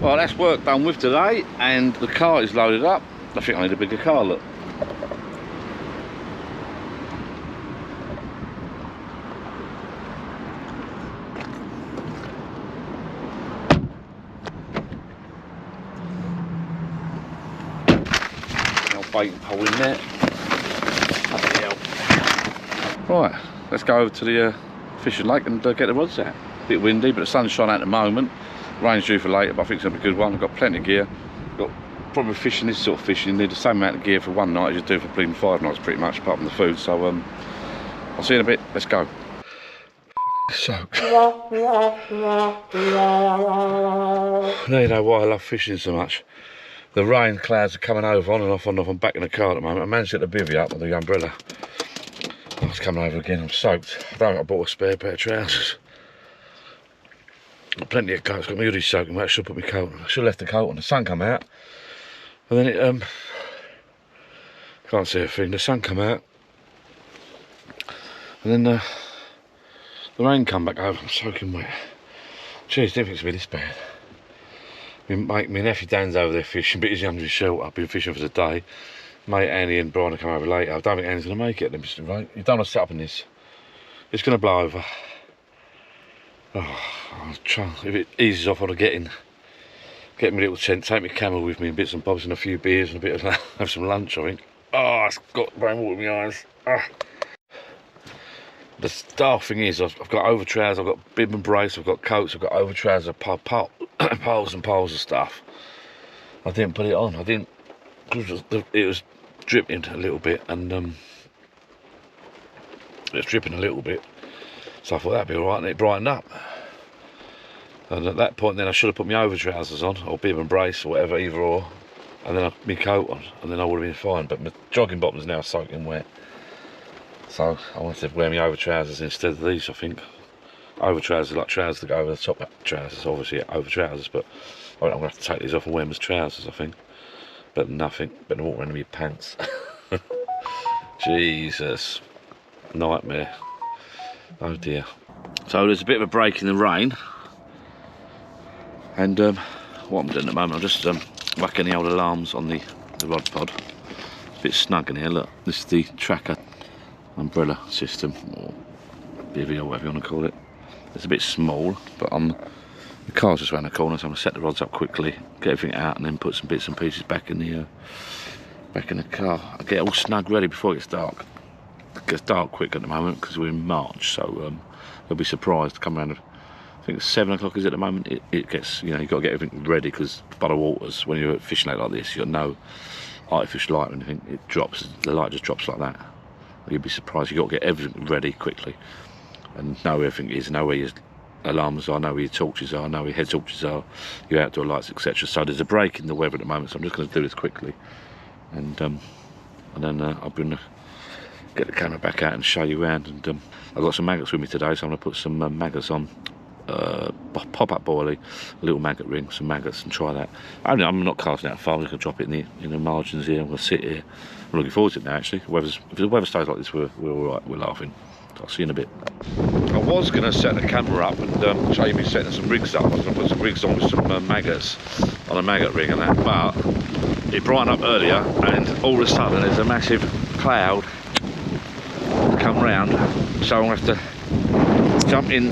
Well, that's work done with today, and the car is loaded up. I think I need a bigger car, look. Baiting pole in there. Right, let's go over to the fishing lake and get the rods out. A bit windy, but the sun's shining out at the moment. Rain's due for later, but I think it's going to be a good one. I've got plenty of gear. Got probably fishing, this sort of fishing, you need the same amount of gear for one night as you do for bleeding 5 nights pretty much, apart from the food. So I'll see you in a bit. Let's go. Soaked. Now you know why I love fishing so much. The rain clouds are coming over on and off on and off. I'm back in the car at the moment. I managed to get the bivvy up with the umbrella. Oh, it's coming over again. I'm soaked. I don't think I bought a spare pair of trousers. Got plenty of coats. Got my hoodie soaking. I should put my coat on. I should have left the coat on. The sun come out, and then it can't see a thing. The sun come out, and then the rain come back over. I'm soaking wet. Jeez, didn't think it'd be this bad. My nephew Dan's over there fishing, but he's young to shelter. I've been fishing for the day. Mate Annie and Brian will come over later. I don't think Annie's going to make it. Right? You don't want to set up in this. It's going to blow over. Oh, I'll try. If it eases off, I'll get my little tent, take my camel with me and bits and bobs and a few beers and a bit of have some lunch, I think. Oh, it's got rain water in my eyes. Ah. The daft thing is, I've got over trousers, I've got bib and brace, I've got coats, I've got over trousers, poles and poles of stuff. I didn't put it on. I didn't. It was dripping a little bit, and it was dripping a little bit. So I thought that'd be all right, and it brightened up. And at that point, then I should have put my over trousers on, or bib and brace, or whatever, either or, and then my coat on, and then I would have been fine. But my jogging bottom's now soaking wet. So I wanted to wear my over trousers instead of these, I think. Over trousers, like trousers that go over the top trousers, obviously over trousers, but I'm going to have to take these off and wear them as trousers, I think. But nothing, but walk around in my pants. Jesus. Nightmare. Oh dear. So there's a bit of a break in the rain. And what I'm doing at the moment, I'm just whacking the old alarms on the rod pod. It's a bit snug in here, look. This is the tracker umbrella system, or bivvy, or whatever you want to call it. It's a bit small, but the car's just around the corner, so I'm going to set the rods up quickly, get everything out, and then put some bits and pieces back in the car. I'll get it all snug ready before it gets dark. It gets dark quick at the moment because we're in March, so you'll be surprised to come around. I think it's 7 o'clock is at the moment. It gets, you've got to get everything ready, because by the waters, when you're at fishing lake like this, you've got no artificial light or anything. It drops, the light just drops like that. You'll be surprised. You've got to get everything ready quickly and know where everything is, know where your alarms are, know where your torches are, know where your head torches are, your outdoor lights, etc. So there's a break in the weather at the moment, so I'm just going to do this quickly, and then I'm going to get the camera back out and show you around. And I've got some maggots with me today, so I'm going to put some maggots on, pop-up boilie, a little maggot ring, some maggots, and try that. I'm not casting out far. I'm just going to drop it in the margins here. I'm going to sit here. I'm looking forward to it now, actually. If the weather stays like this, we're all right. We're laughing. I'll see you in a bit. I was going to set the camera up and show you me setting some rigs up. I was going to put some rigs on with some maggots on a maggot ring and that, but it brightened up earlier, and all of a sudden there's a massive cloud come round, so I'm going to have to jump in,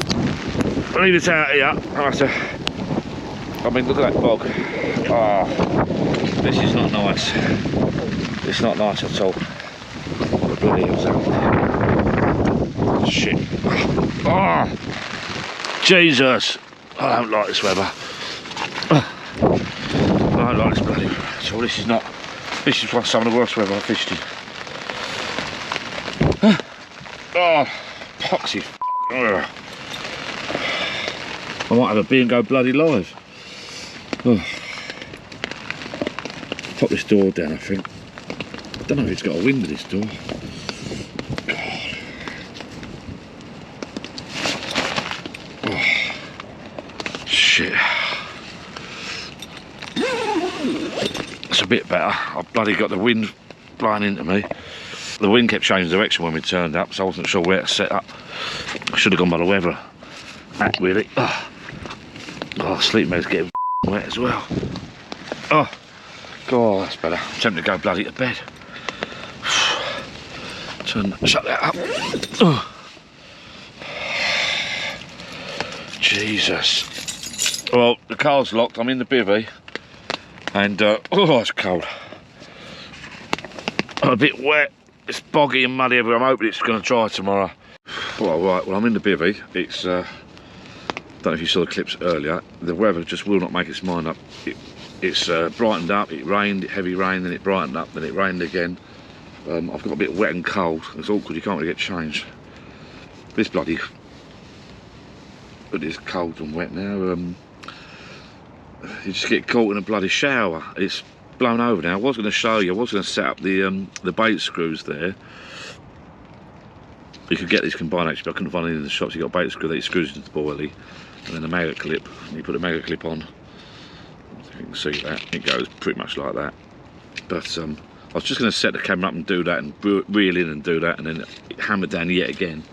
leave it out here. Look at that bog. Oh, this is not nice. It's not nice at all. What the bloody hell's happening? Shit. Oh, Jesus. I don't like this weather. I don't like this bloody weather. So this is some of the worst weather I've fished in. Oh, poxy. I might have a bee and go bloody live. Oh. Pop this door down, I think. I don't know if it's got a window, this door. God. Oh. Shit. It's a bit better. I've bloody got the wind blowing into me. The wind kept changing direction when we turned up, so I wasn't sure where to set up. I should have gone by the weather. That really. Oh, sleep made's getting Wet as well. Oh, God, that's better. I'm tempted to go bloody to bed. Shut that up. Oh. Jesus. Well, the car's locked. I'm in the bivvy, and oh, it's cold. I'm a bit wet. It's boggy and muddy everywhere. I'm hoping it's going to dry tomorrow. Well, right. Well, I'm in the bivvy. It's don't know if you saw the clips earlier. The weather just will not make its mind up. It's brightened up. It rained, heavy rain, then it brightened up, then it rained again. I've got a bit wet and cold. It's awkward. You can't really get changed. This bloody. It is cold and wet now. You just get caught in a bloody shower. It's blown over now. I was going to show you. I was going to set up the bait screws there. You could get these combined actually, but I couldn't find any in the shops. You got a bait screw that you screws into the boilie, and then a maggot clip. And you put a maggot clip on. If you can see that, it goes pretty much like that. But I was just going to set the camera up and do that, and reel in and do that, and then hammer down yet again.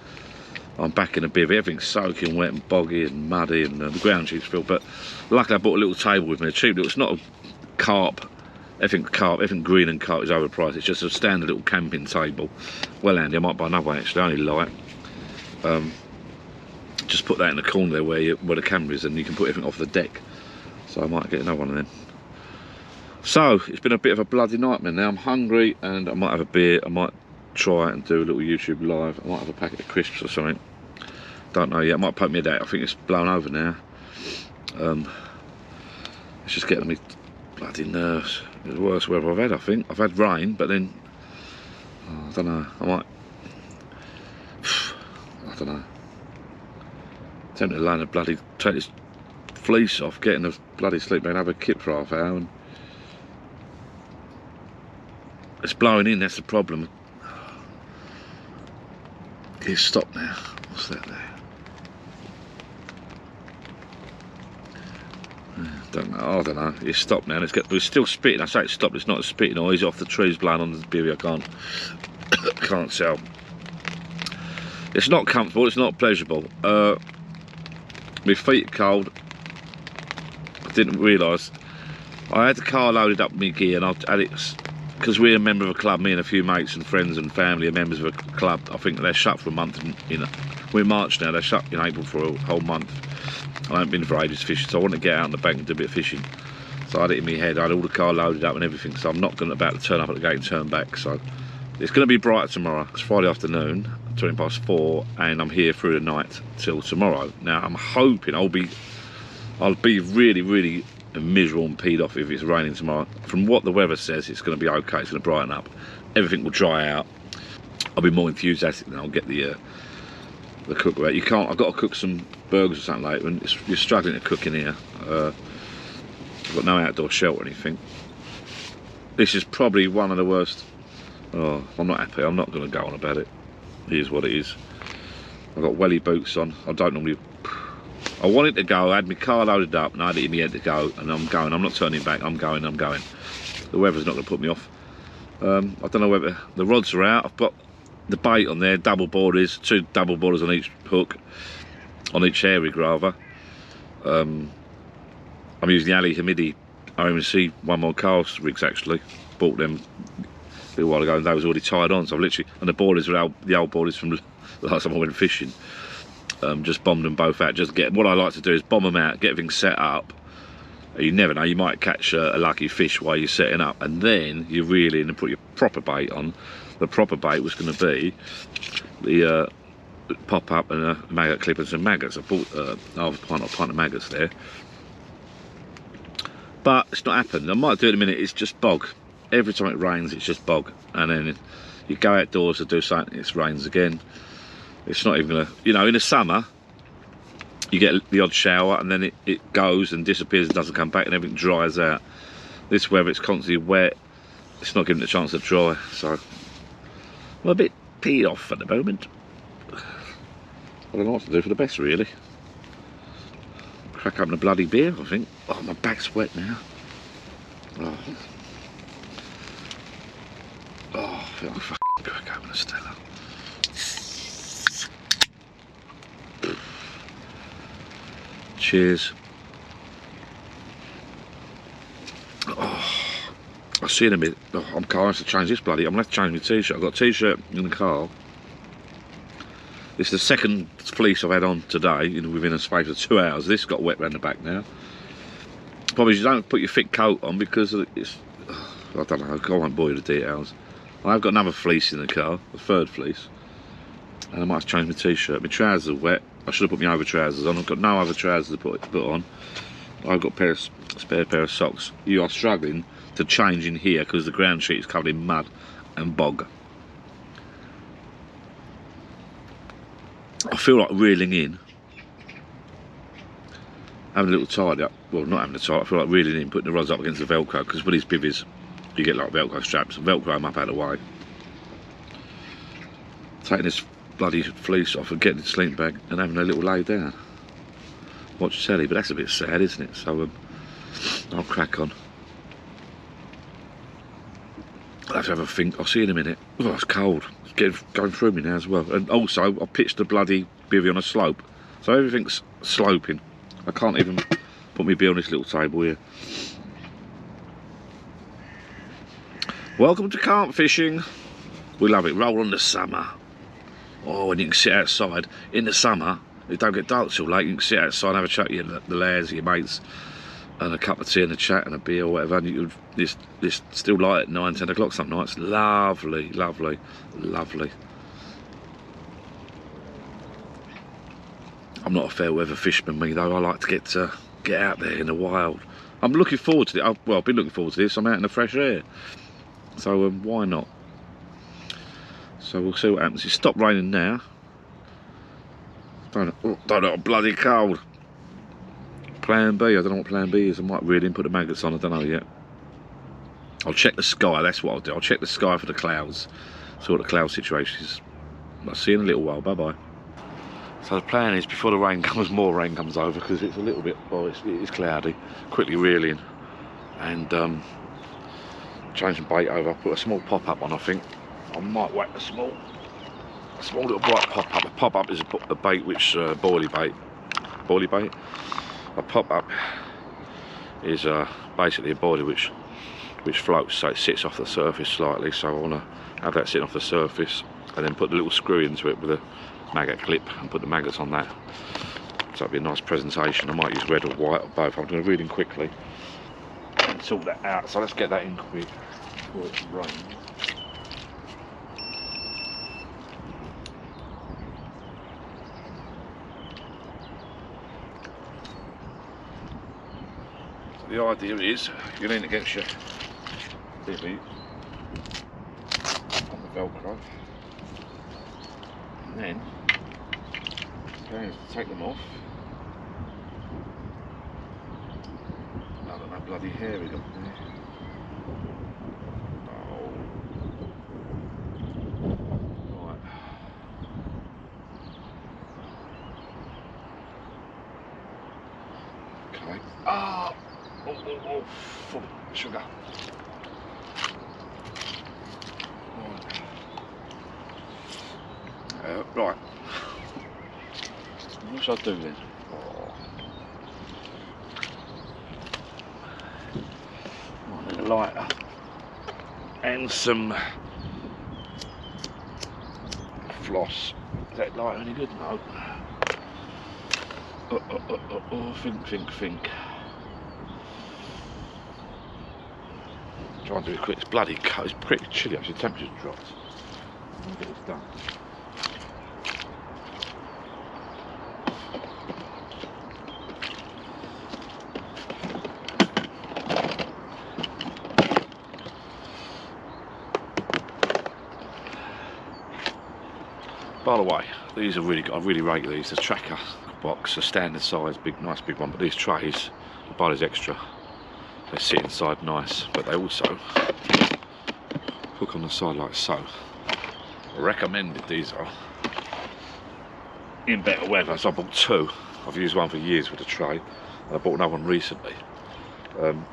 I'm back in a bivvy. Everything's soaking wet and boggy and muddy, and the ground sheet's filled. But luckily, I bought a little table with me, a cheap little. It's not a carp. Everything green and carp is overpriced. It's just a standard little camping table. Well handy. I might buy another one actually. Only light. Just put that in the corner there where the camera is, and you can put everything off the deck. So I might get another one of them. So it's been a bit of a bloody nightmare now. I'm hungry, and I might have a beer. I might try and do a little YouTube live. I might have a packet of crisps or something. Don't know yet. I might poke me a day. I think it's blown over now. It's just getting me bloody nerves. It's the worst weather I've had, I think. I've had rain, but then I don't know. I don't know. Tempted to land a bloody take this fleece off, get in the bloody sleep bag and have a kip for half hour. And it's blowing in. That's the problem. It's stopped now. What's that there? I don't know. It's stopped now. It's still spitting. I say it's stopped. It's not spitting noise off the trees blowing on the bivvy. I can't tell. It's not comfortable. It's not pleasurable. My feet are cold. I didn't realise. I had the car loaded up with my gear, and I had it because we're a member of a club. Me and a few mates and friends and family are members of a club. I think they're shut for a month. We're in March now. They're shut in April for a whole month. I haven't been for ages fishing, so I want to get out on the bank and do a bit of fishing. So I had it in my head. I had all the car loaded up and everything. So I'm not about to turn up at the gate and turn back. So it's going to be brighter tomorrow. It's Friday afternoon, 4:20, and I'm here through the night till tomorrow. Now I'm hoping I'll be really, really miserable and peed off if it's raining tomorrow. From what the weather says, it's going to be okay. It's going to brighten up. Everything will dry out. I'll be more enthusiastic then. I'll get the cookware. You can't. I've got to cook some burgers or something later, and you're struggling to cook in here. I've got no outdoor shelter or anything. This is probably one of the worst. Oh, I'm not happy. I'm not going to go on about it. It is what it is. I've got welly boots on. I don't normally. I wanted to go. I had my car loaded up, and I had it in my head to go, and I'm going. I'm not turning back. I'm going. The weather's not going to put me off. I don't know whether the rods are out. I've got the bait on there, double boarders, 2 double boarders on each hook, on each hair rig rather. I'm using the Ali Hamidi OMC 1 more cast rigs actually. Bought them a little while ago and they was already tied on, so I've literally, and the boarders were the old boarders from the last time I went fishing. Just bombed them both out. What I like to do is bomb them out, get everything set up. You never know, you might catch a lucky fish while you're setting up, and then you reel in and put your proper bait on. The proper bait was going to be the pop up and a maggot clip and some maggots. I bought half a pint of maggots there, but it's not happened. I might do it in a minute. It's just bog. Every time it rains, it's just bog, and then you go outdoors to do something, it rains again. It's not even gonna, in the summer you get the odd shower and then it goes and disappears and doesn't come back and everything dries out. This weather, it's constantly wet. It's not giving it a chance to dry, so I'm a bit peed off at the moment. I don't know what to do for the best, really. Crack open a bloody beer, I think. Oh, my back's wet now. Oh, I feel like fucking crack open a Stella. Cheers. I'll see you in a minute. Oh, I'm cold. I have to change this bloody. I'm going to have to change my t-shirt. I've got a t-shirt in the car. This is the second fleece I've had on today within a space of 2 hours. This got wet around the back now. Probably you don't put your thick coat on because it's... I don't know. I won't bore you with the details. I've got another fleece in the car, the third fleece. And I might have to change my t-shirt. My trousers are wet. I should have put my over trousers on. I've got no other trousers to put on. I've got a spare pair of socks. You are struggling to change in here because the ground sheet is covered in mud and bog. I feel like reeling in, having a little tidy up. Well, not having a tidy. I feel like reeling in, putting the rods up against the Velcro, because with these bivvies you get like Velcro straps. Velcro them up out of the way. Taking this bloody fleece off and getting the sleeping bag and having a little lay down. Watch telly, but that's a bit sad, isn't it? So I'll crack on. I'll have to have a think. I'll see you in a minute. Oh, it's cold. It's going through me now as well. And also, I pitched the bloody bivvy on a slope, so everything's sloping. I can't even put my bee on this little table here. Welcome to carp fishing. We love it. Roll on the summer. Oh, when you can sit outside in the summer. It don't get dark till late. You can sit outside and have a chat with the lads, your mates, and a cup of tea and a chat and a beer or whatever. And it's still light at 9, 10 o'clock some nights. Lovely, lovely, lovely. I'm not a fair weather fisherman, me though. I like to get out there in the wild. I'm looking forward to it. Well, I've been looking forward to this. I'm out in the fresh air, so why not? So we'll see what happens. It stopped raining now. Don't know, bloody cold. Plan B, I don't know what plan B is. I might reel in, put the maggots on, I don't know yet. I'll check the sky, that's what I'll do. I'll check the sky for the clouds, see what the cloud situation is. I'll see you in a little while, bye bye. So the plan is, before the rain comes, more rain comes over, because it's a little bit, well, it is cloudy. Quickly reel in and change the bait over. Put a small pop-up on, I think. I might whack a small little bright pop-up. A pop-up is a bait which, boilie bait. A pop-up is basically a body which floats, so it sits off the surface slightly. So I want to have that sitting off the surface, and then put the little screw into it with a maggot clip and put the maggots on that. So it'll be a nice presentation. I might use red or white or both. I'm going to reel in quickly and sort that out. So let's get that in quick before it rains. The idea is you lean against your bivvy on the Velcro, and then going to take them off. I don't know, bloody hair we got there. Oh. Right. Okay. Ah! Oh, sugar. Right. What should I do then? Oh. I need a lighter and some floss. Is that lighter any good? No. Think. Try and do it quick. It's bloody cold. It's pretty chilly actually. The temperature's dropped. I'll get this done. By the way, these are really good. I really rate these. The tracker box, a standard size, nice big one. But these trays, I buy these extra. They sit inside nice, but they also hook on the side like so. Recommended these are. In better weather, so I bought two. I've used one for years with a tray, and I bought another one recently.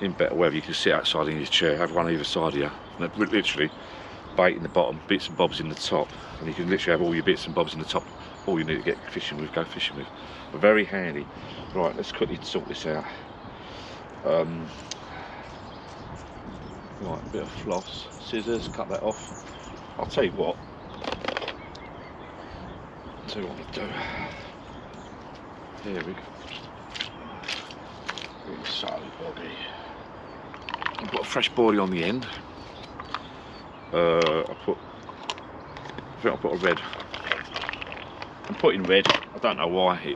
In better weather, you can sit outside in your chair, have one either side of you, and literally bait in the bottom, bits and bobs in the top, and you can literally have all your bits and bobs in the top. All you need to get fishing with, go fishing with. Very handy. Right, let's quickly sort this out. Right, a bit of floss, scissors, cut that off. I'll tell you what. I'll what I'm going to do. Here we go. Really solid body. I've got a fresh body on the end. I think I'll put a red. I'm putting red. I don't know why.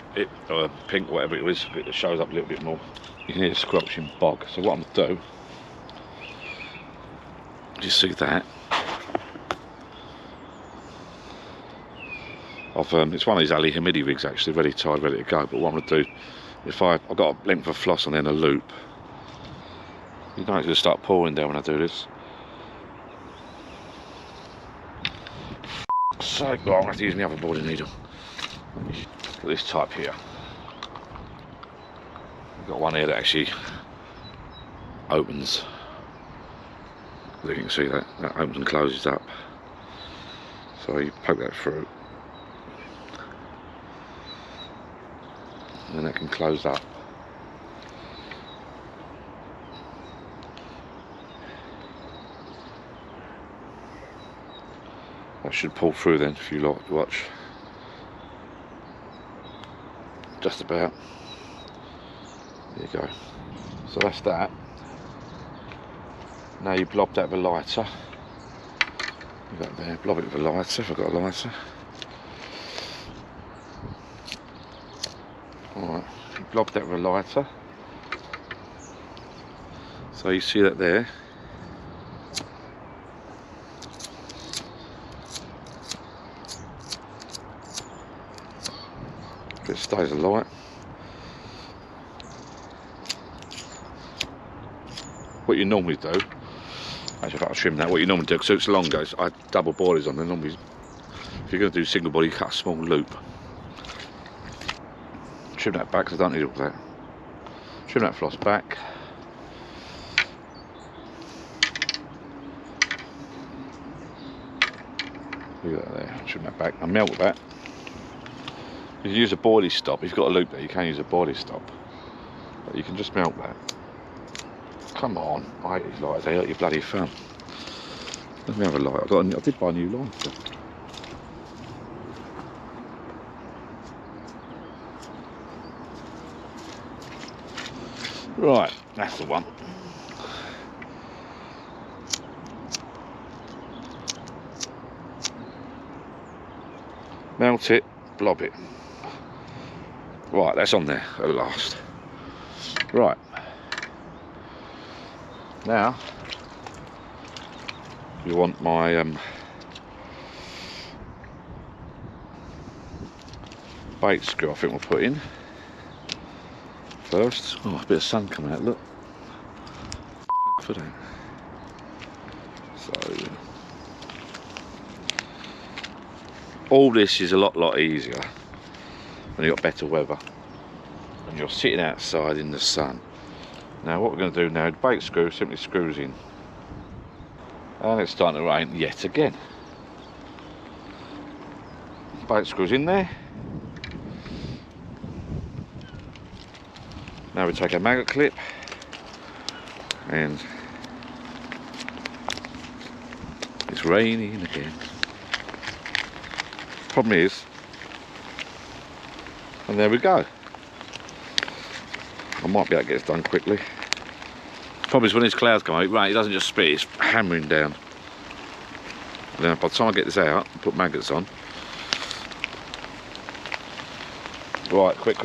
Pink, whatever it is. It shows up a little bit more. You can hear the squelching bog. So what I'm going to do. Do you see that? It's one of these alley humidity rigs actually, ready tied, ready to go. But what I'm going to do, if I've got a length of floss and then a loop, you know it's going to start pouring down when I do this. So, well, I'm going to have to use my other boarding needle. Look at this type here. I've got one here that actually opens. You can see that opens and closes up. So you poke that through. And then that can close up. That should pull through then if you like to watch. Just about. There you go. So that's that. Now you blob that with a lighter. Leave that there, blob it with a lighter if I've got a lighter. Alright, you blob that with a lighter. So you see that there. If it stays alight. What you normally do, actually if I trim that, what you normally do, because it's longer, I double bodies on there. Normally, if you're going to do single body, you cut a small loop. Trim that back, because I don't need all that. Trim that floss back. Leave that there, trim that back, and melt that. You can use a boilie stop. If you've got a loop there, you can use a boilie stop. But you can just melt that. Come on, I hate these lighters, they hurt your bloody thumb. Let me have a light. I did buy a new lighter. Right, that's the one. Melt it, blob it. Right, that's on there at last. Right. Now, you want my bait screw, I think we'll put in first. Oh, a bit of sun coming out, look. For that. So, all this is a lot easier when you've got better weather and you're sitting outside in the sun. Now what we're going to do now, the bait screw simply screws in. And it's starting to rain yet again. Bait screws in there. Now we take a maggot clip and it's raining again. Problem is, and there we go. I might be able to get this done quickly. Problem is when these clouds come out, right, it doesn't just spit, it's hammering down. And then by the time I get this out and put maggots on. Right, quick.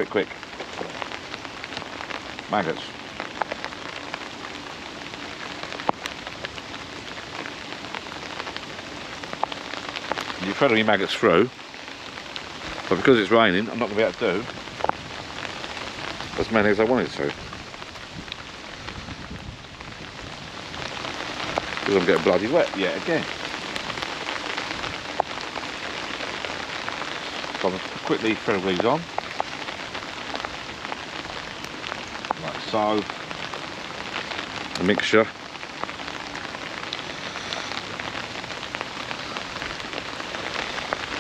Maggots. You thread all your maggots through, but because it's raining, I'm not going to be able to do as many as I wanted to. Because I'm getting bloody wet yet again. So I'm going to quickly thread these on. Like so. A mixture.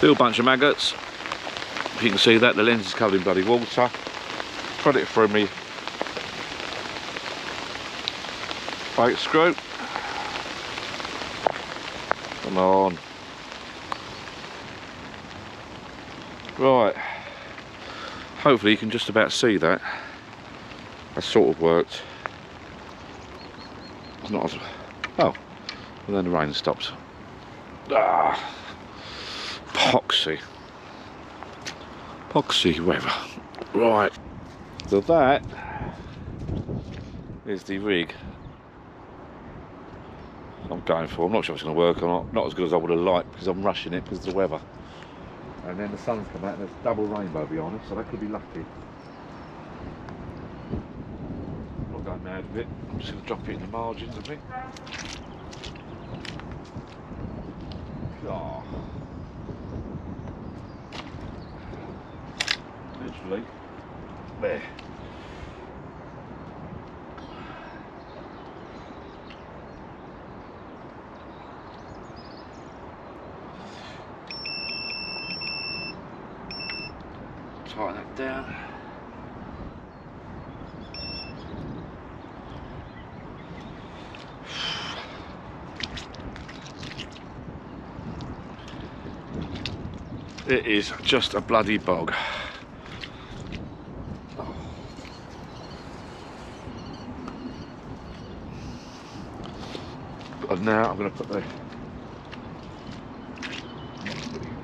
Little bunch of maggots. If you can see that, the lens is covered in bloody water. Put it through me bait screw. Come on. Right. Hopefully you can just about see that. That sort of worked. It's not as... Oh. And then the rain stops. Ah. Poxy weather. Right. So that is the rig I'm going for. I'm not sure if it's going to work or not. Not as good as I would have liked because I'm rushing it because of the weather. And then the sun's come out and there's double rainbow behind us, so that could be lucky. I'm not going mad with it. I'm just going to drop it in the margins, I think. Oh. Literally. There. Tighten that down. It is just a bloody bog. And now I'm going to put the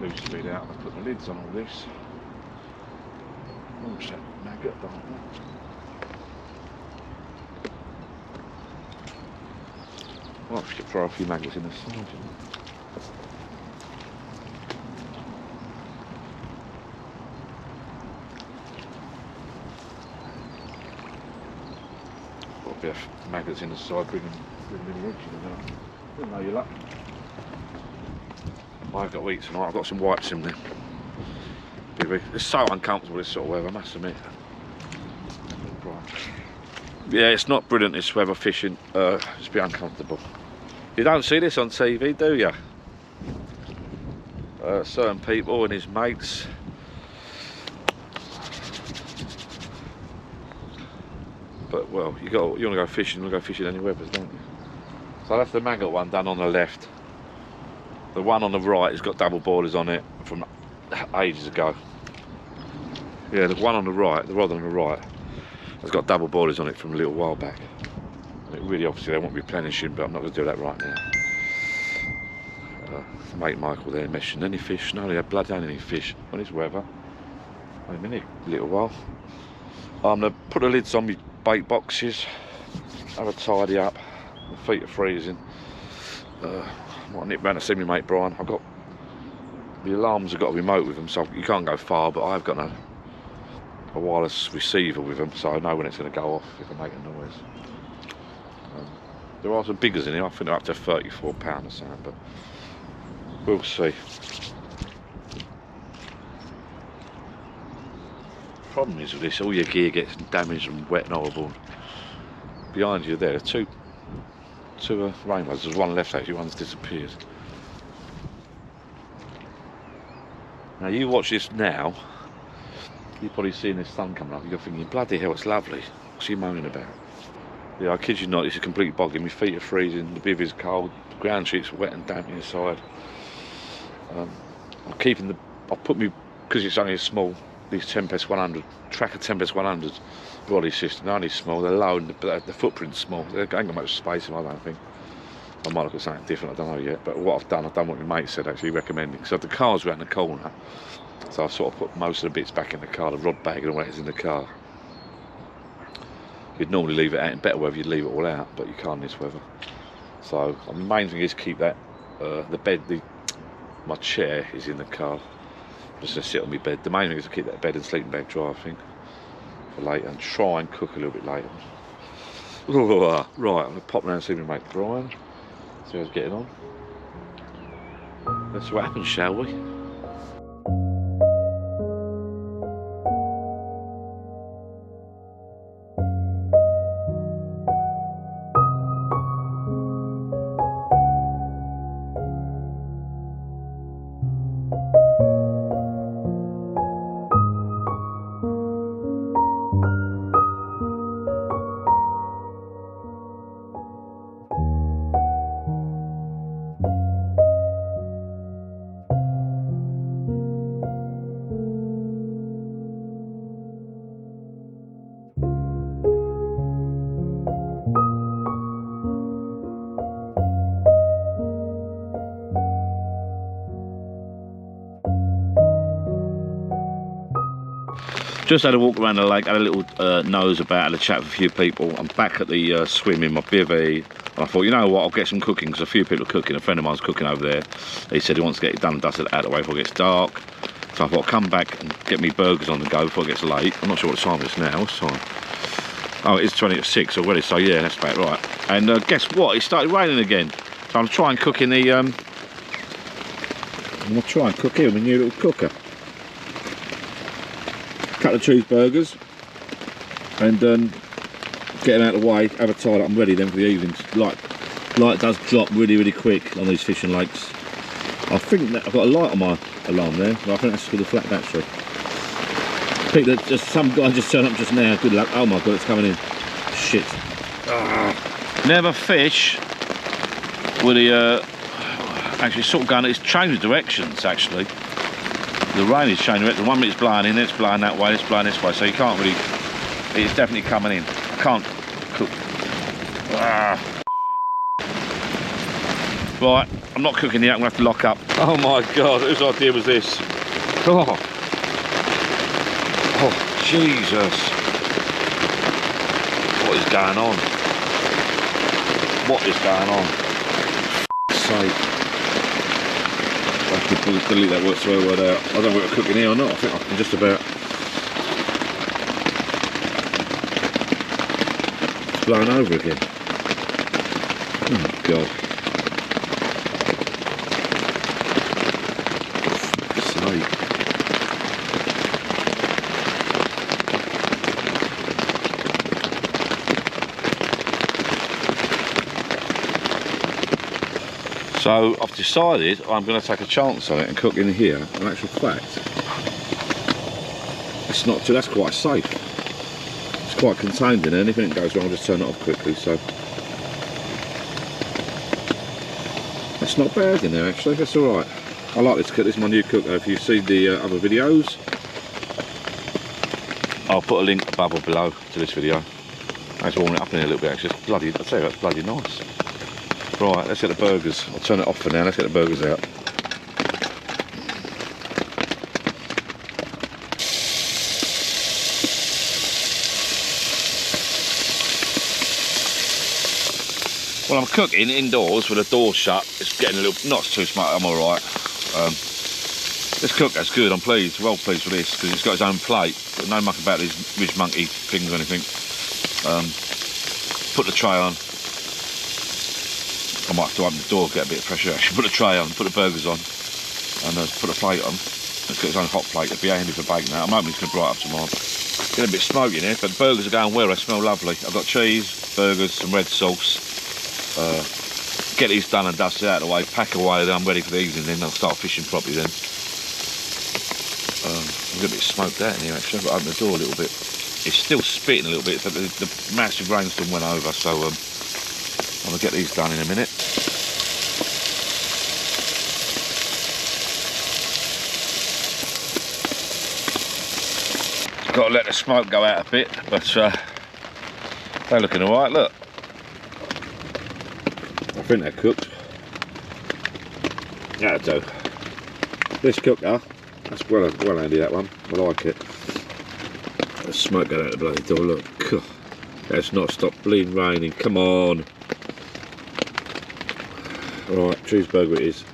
loose speed out and put the lids on all this. Oh, that maggot down there. Well, I should throw a few maggots in the side. Got a bit of maggots in the side, bring them in the edge, you know. Didn't know your luck. I've got to eat tonight. I've got some wipes in there. It's so uncomfortable this sort of weather, I must admit. Yeah, it's not brilliant this weather fishing. It's a bit uncomfortable. You don't see this on TV, do you? Certain people and his mates. But well, you want to go fishing. You want to go fishing any weathers, don't you? So that's the maggot one done on the left. The one on the right has got double boilers on it from ages ago. Yeah, the one on the right, the rod on the right, has got double boilers on it from a little while back. And it really, obviously, they won't be replenishing, but I'm not going to do that right now. Mate Michael there mentioned any fish. No, they had blood down any fish on this weather. Wait a minute, a little while. I'm going to put the lids on my bait boxes, have a tidy up. My feet are freezing. Might nip round to see my mate Brian. The alarms have got a remote with them, so you can't go far, but I've got a wireless receiver with them, so I know when it's going to go off if I make a noise. There are some biggers in here. I think they're up to £34 or something, but we'll see. Problem is with this, all your gear gets damaged and wet and horrible. Behind you there are two rainbows. There's one left actually, one's disappeared. Now you watch this now, you're probably seeing the sun coming up, you're thinking, bloody hell, it's lovely. What's he moaning about? Yeah, I kid you not, it's a complete bogging. My feet are freezing, the bivvy's cold, the ground sheet's wet and damp inside. I'll put me, because it's only a small, these Tempest 100, Tracker Tempest 100 body system, they're only small, they're low and the footprint's small. They ain't got much space in them, I don't think. I might look at something different, I don't know yet. But what I've done what my mate said actually, recommending. So the car's around the corner, so I've sort of put most of the bits back in the car, the rod bag and all that is in the car. You'd normally leave it out in better weather, you'd leave it all out, but you can't in this weather. So the main thing is keep that, the bed, my chair is in the car. I'm just going to sit on my bed. The main thing is to keep that bed and sleeping bag dry, I think, for later, and try and cook a little bit later. Right, I'm going to pop round and see my mate Brian, see how he's getting on. Let's see what happens, shall we? Just had a walk around the lake, had a little nose about, had a chat with a few people. I'm back at the swim in my bivvy, and I thought, you know what, I'll get some cooking, because a few people are cooking. A friend of mine's cooking over there. He said he wants to get it done and dusted out of the way before it gets dark. So I thought I'll come back and get me burgers on the go before it gets late. I'm not sure what time it is now. What's the time? Oh, it is 20 to 6 already, so yeah, that's about right. And guess what? It started raining again. So I'm trying to cook in the I'm gonna try and cook here with my new little cooker. Couple of cheeseburgers and get them out of the way, have a tied up and ready then for the evenings. Light does drop really quick on these fishing lakes. I think that I've got a light on my alarm there, but I think that's with a flat battery. I think that just some guy just turned up just now. Good luck. Oh my god, it's coming in. Shit. Never fish with the actually sort of going, it's changed directions actually. The rain is changing direction. 1 minute it's blowing in, then it's blowing that way, it's blowing this way, so you can't really, it's definitely coming in. I can't cook. Right, I'm not cooking yet, I'm going to have to lock up. Oh my god, whose idea was this? Oh Jesus. What is going on? What is going on? Sake. I have to delete that word out. I don't know if we're cooking here or not. I think I can just about. It's blowing over again. Oh god. Sake. So I've decided I'm going to take a chance on it and cook in here. In actual fact, it's not too, that's quite safe. It's quite contained in there. Anything that goes wrong, I'll just turn it off quickly. So that's not bad in there actually. That's all right. I like this cook. This is my new cooker. If you've seen the other videos, I'll put a link above or below to this video. I just warm it up in here a little bit actually. It's bloody, I tell you, that's bloody nice. Right, let's get the burgers. I'll turn it off for now. Let's get the burgers out. Well, I'm cooking indoors with the door shut. It's getting a little, not too smart, I'm alright. This cooker's good, I'm pleased, well pleased with this, because it's got its own plate. No muck about these ridge monkey things or anything. Put the tray on. I might have to open the door, get a bit of pressure actually. Put a tray on, put the burgers on, and put a plate on. It's got its own hot plate, it'll be handy for baking that. I'm hoping it's going to bright up tomorrow. Getting a bit smoky in here, but the burgers are going well, they smell lovely. I've got cheese, burgers, some red sauce. Get these done and dusted out of the way, pack away, then I'm ready for the evening, then I'll start fishing properly then. I've got a bit smoked out in here actually, I've got to open the door a little bit. It's still spitting a little bit, but the massive rainstorm went over, so I'm going to get these done in a minute. Got to let the smoke go out a bit, but they're looking alright, look. I think they're cooked. That'll do. This cooker, that's well handy, that one. I like it. The smoke going out the bloody door, look. Let's not stop bleeding raining, come on. Right, cheeseburger it is,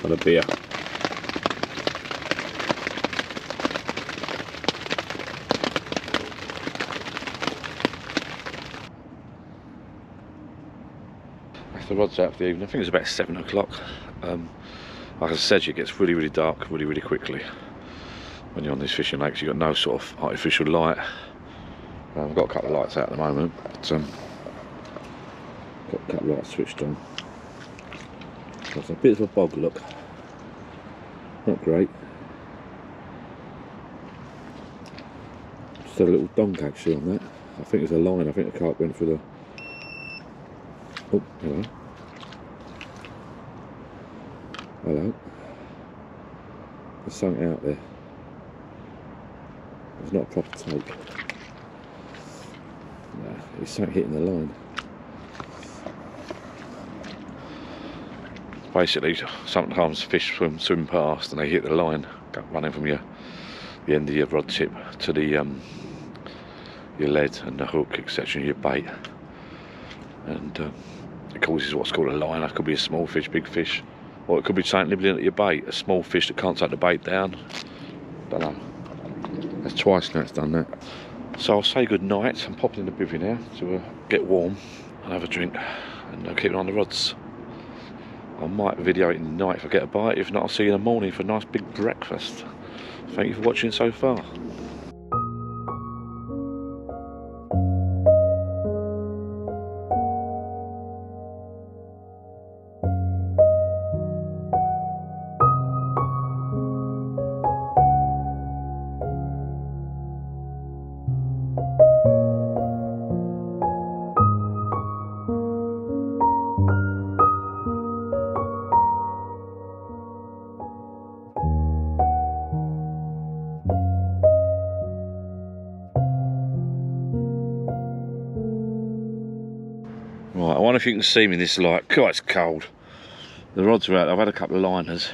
and a beer. That's the rods out for the evening. I think it's about 7 o'clock. Like I said, it gets really dark really quickly. When you're on these fishing lakes, you've got no sort of artificial light. I've got a couple of lights out at the moment, but got a couple of lights switched on. It's a bit of a bog look, not great. Just had a little donk actually on that. I think it's a line, I think the carp went for the... Oh, hello. Hello. There's something out there. It's not a proper take. Nah, it's something hitting the line. Basically, sometimes fish swim past and they hit the line, go running from your the end of your rod tip to the your lead and the hook, etc., and your bait, and it causes what's called a liner. It could be a small fish, big fish, or it could be something nibbling at your bait, a small fish that can't take the bait down. Don't know. That's twice now it's done that. So I'll say good night. I'm popping in the bivvy now to get warm and have a drink, and keep an eye on the rods. I might video it in the night if I get a bite. If not, I'll see you in the morning for a nice big breakfast. Thank you for watching so far. Right, I wonder if you can see me in this light. God, it's cold. The rods are out. I've had a couple of liners.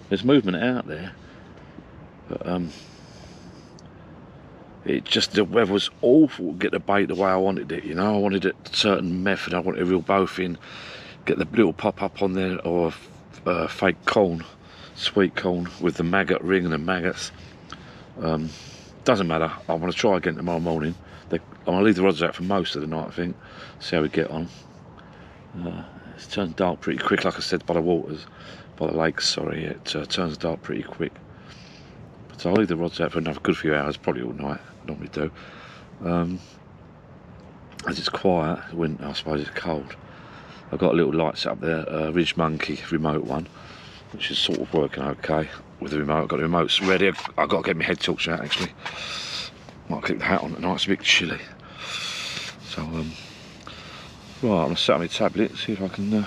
There's movement out there, but it just, the weather was awful to get the bait the way I wanted it. You know, I wanted it a certain method. I wanted a real bowfin, get the little pop up on there, or a fake corn, sweet corn with the maggot ring and the maggots. Doesn't matter. I want to try again tomorrow morning. I'm going to leave the rods out for most of the night, I think. See how we get on. It's turned dark pretty quick, like I said, by the waters, by the lakes, sorry. It turns dark pretty quick. But I'll leave the rods out for another good few hours, probably all night, I normally do. As it's quiet, winter, I suppose it's cold. I've got a little light set up there, Ridge Monkey remote one, which is sort of working okay with the remote. I've got the remotes ready. I've got to get my head torch out actually. Might keep the hat on tonight, it's a bit chilly. So, right, I'm going to set on my tablet, see if I can do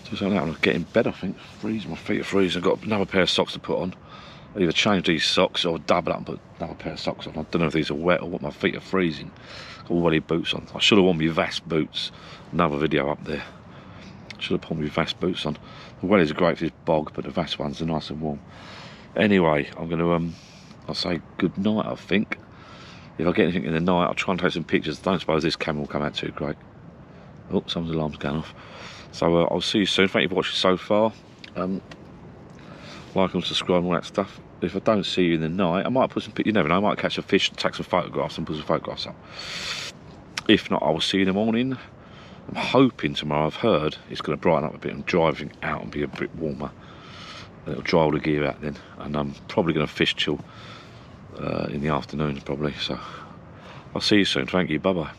something. I'm going to get in bed, I think. Freeze, my feet are freezing. I've got another pair of socks to put on. I'll either change these socks or double up and put another pair of socks on. I don't know if these are wet or what, my feet are freezing. Got all wetty boots on. I should have worn my vast boots. Another video up there. Should have put my vast boots on. The wellies are great for this bog, but the vast ones are nice and warm. Anyway, I'm going to I'll say good night, I think. If I get anything in the night, I'll try and take some pictures. Don't suppose this camera will come out too great. Oh, someone's alarm's going off. So I'll see you soon. Thank you for watching so far. Like and subscribe and all that stuff. If I don't see you in the night, I might put some pictures. You never know, I might catch a fish and take some photographs and put some photographs up. If not, I will see you in the morning. I'm hoping tomorrow, I've heard, it's going to brighten up a bit. I'm driving out and be a bit warmer. And it'll dry all the gear out then. And I'm probably going to fish till in the afternoon probably. So I'll see you soon. Thank you. Bye bye.